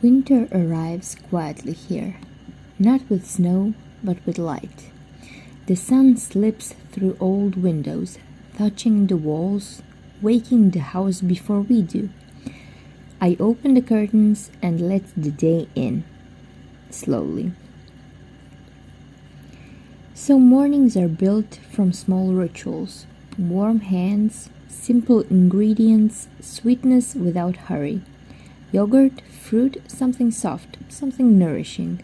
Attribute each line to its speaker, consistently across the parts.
Speaker 1: Winter arrives quietly here, not with snow, but with light. The sun slips through old windows, touching the walls, waking the house before we do. I open the curtains and let the day in, slowly. So mornings are built from small rituals, warm hands, simple ingredients, sweetness without hurry. Yogurt, fruit, something soft, something nourishing.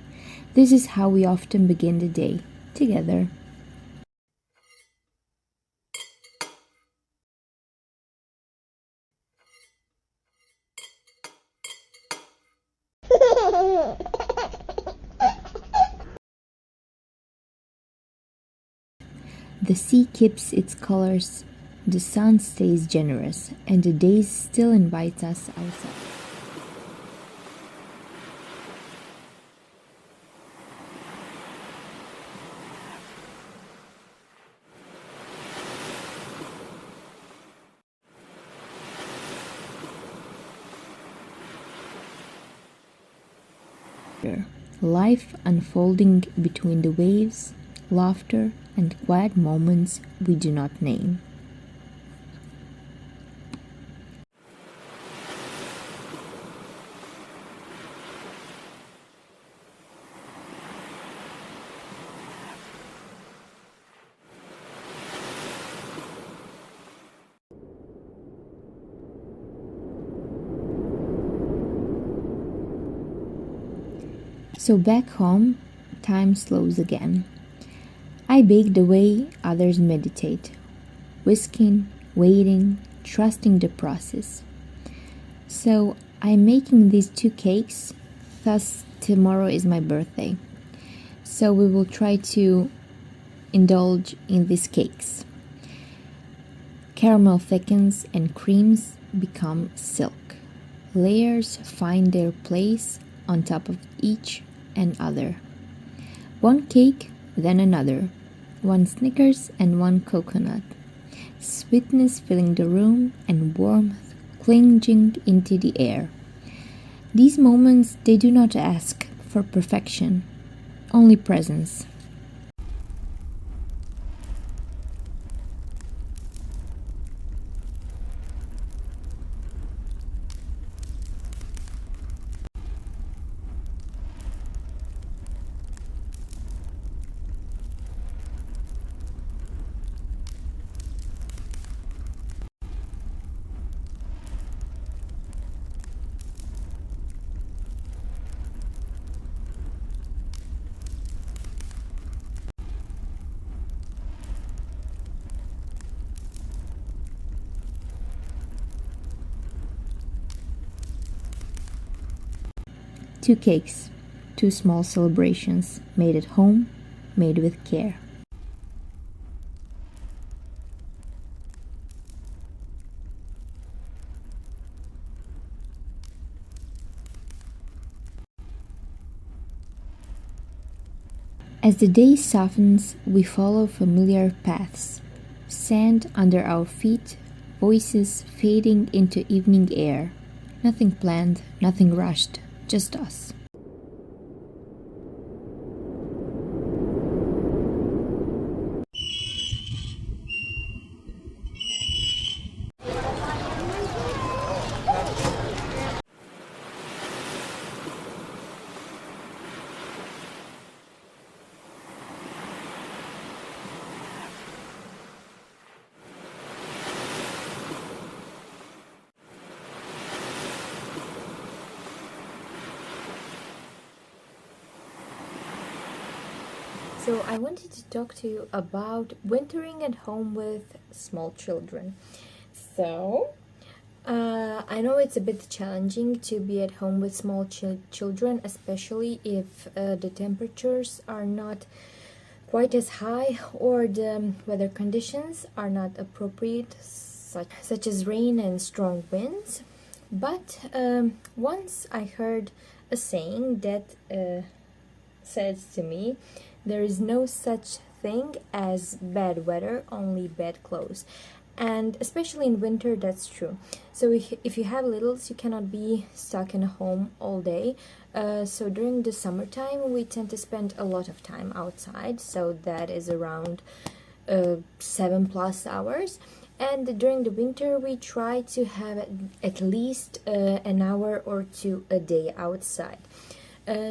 Speaker 1: This is how we often begin the day, together. The sea keeps its colors, the sun stays generous, and the day still invites us outside. Life unfolding between the waves, laughter, and quiet moments we do not name. So back home, time slows again. I bake the way others meditate, whisking, waiting, trusting the process. So I'm making these 2 cakes, thus tomorrow is my birthday. So we will try to indulge in these cakes. Caramel thickens and creams become silk. Layers find their place on top of each and other. One cake, then another. One Snickers and one coconut. Sweetness filling the room and warmth clinging into the air. These moments, they do not ask for perfection, only presence. Two cakes, 2 small celebrations, made at home, made with care. As the day softens, we follow familiar paths. Sand under our feet, voices fading into evening air. Nothing planned, nothing rushed, just us. So I wanted to talk to you about wintering at home with small children. So I know it's a bit challenging to be at home with small children, especially if the temperatures are not quite as high or the weather conditions are not appropriate, such as rain and strong winds. But once I heard a saying that says to me, there is no such thing as bad weather, only bad clothes. and especially in winter that's true. So if you have littles, you cannot be stuck in a home all day. So during the summertime we tend to spend a lot of time outside, so that is around 7+ hours, and during the winter we try to have at least an hour or two a day outside.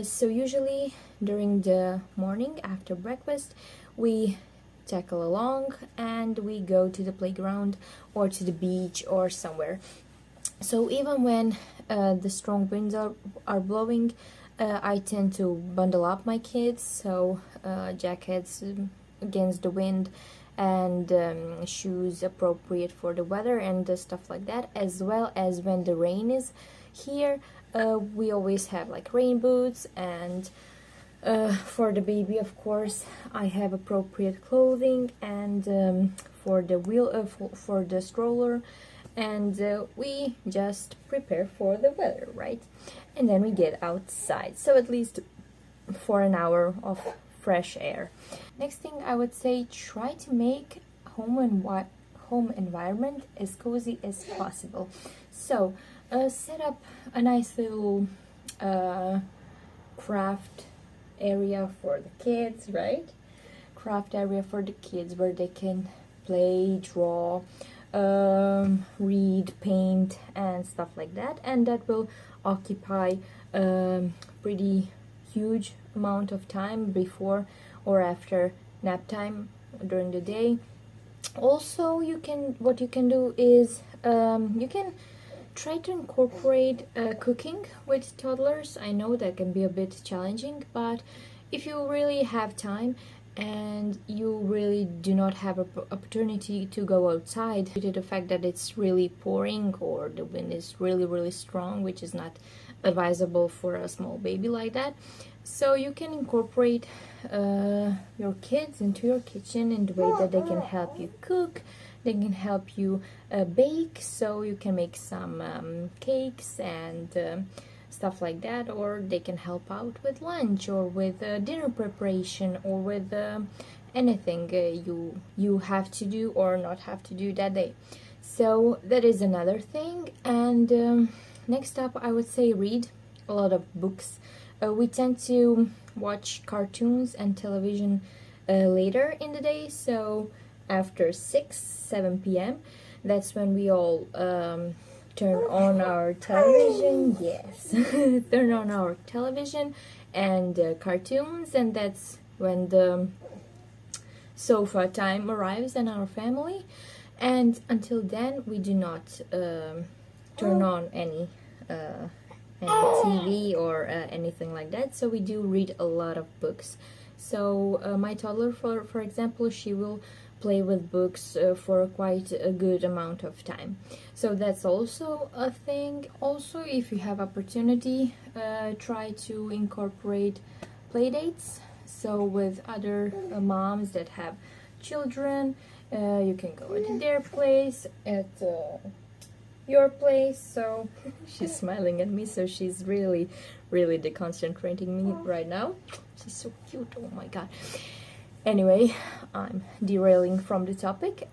Speaker 1: So usually during the morning after breakfast we tackle along and we go to the playground or to the beach or somewhere. So even when the strong winds are blowing, I tend to bundle up my kids, so jackets against the wind, and shoes appropriate for the weather and stuff like that, as well as when the rain is here. We always have like rain boots, and for the baby, of course, I have appropriate clothing, and for the for the stroller, and we just prepare for the weather, right? And then we get outside, so at least for an hour of fresh air. Next thing I would say, try to make home environment as cozy as possible. So set up a nice little craft area for the kids, right? Craft area for the kids where they can play, draw, read, paint, and stuff like that, and that will occupy pretty huge amount of time before or after nap time during the day. Also, what you can do is you can try to incorporate cooking with toddlers. I know that can be a bit challenging, but if you really have time and you really do not have an opportunity to go outside due to the fact that it's really pouring or the wind is really strong, which is not advisable for a small baby like that, so you can incorporate your kids into your kitchen in the way that they can help you cook, they can help you bake, so you can make some cakes and stuff like that, or they can help out with lunch or with dinner preparation or with anything you have to do or not have to do that day. So that is another thing. And next up, I would say read a lot of books. We tend to watch cartoons and television later in the day, so after 6-7 p.m. that's when we all turn on our television. Yes, turn on our television and cartoons, and that's when the sofa time arrives in our family. And until then, we do not turn on any TV or anything like that. So we do read a lot of books. So my toddler, for example, she will play with books for quite a good amount of time. So that's also a thing. Also, if you have opportunity, try to incorporate play dates. So with other moms that have children, you can go into their place, at your place. So she's smiling at me, so she's really deconcentrating me right now. She's so cute, oh my god. Anyway, I'm derailing from the topic.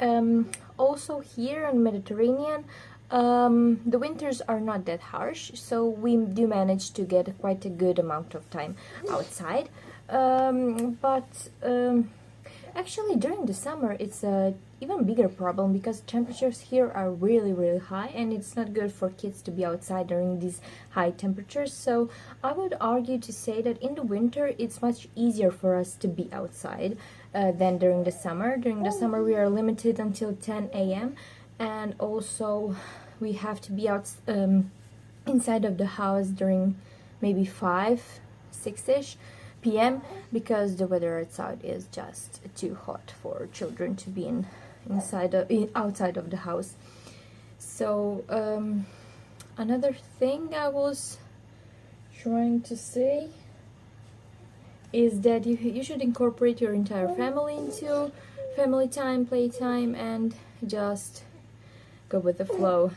Speaker 1: Also here in Mediterranean, the winters are not that harsh, so we do manage to get quite a good amount of time outside. Actually, during the summer, it's a even bigger problem because temperatures here are really high, and it's not good for kids to be outside during these high temperatures. So I would argue to say that in the winter, it's much easier for us to be outside than during the summer. During the summer, we are limited until 10 a.m. and also we have to be out inside of the house during maybe 5-6ish p.m. because the weather outside is just too hot for children to be outside of the house. So another thing I was trying to say is that you should incorporate your entire family into family time, playtime, and just go with the flow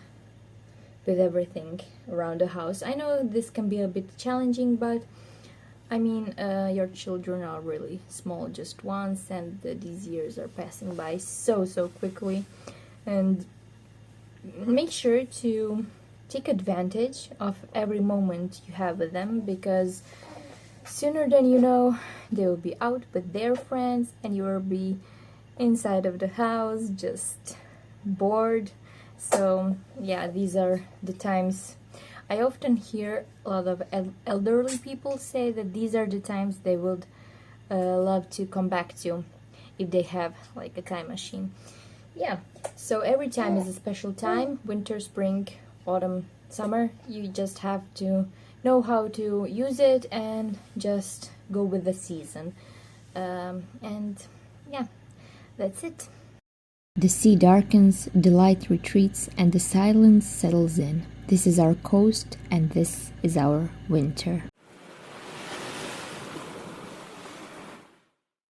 Speaker 1: with everything around the house. I know this can be a bit challenging, but I mean, your children are really small just once, and these years are passing by so quickly and make sure to take advantage of every moment you have with them, because sooner than you know, they will be out with their friends and you will be inside of the house just bored. So yeah, these are the times. I often hear a lot of elderly people say that these are the times they would love to come back to if they have like a time machine. Yeah, so every time is a special time: winter, spring, autumn, summer. You just have to know how to use it and just go with the season. And yeah, that's it. The sea darkens, the light retreats, and the silence settles in. This is our coast, and this is our winter.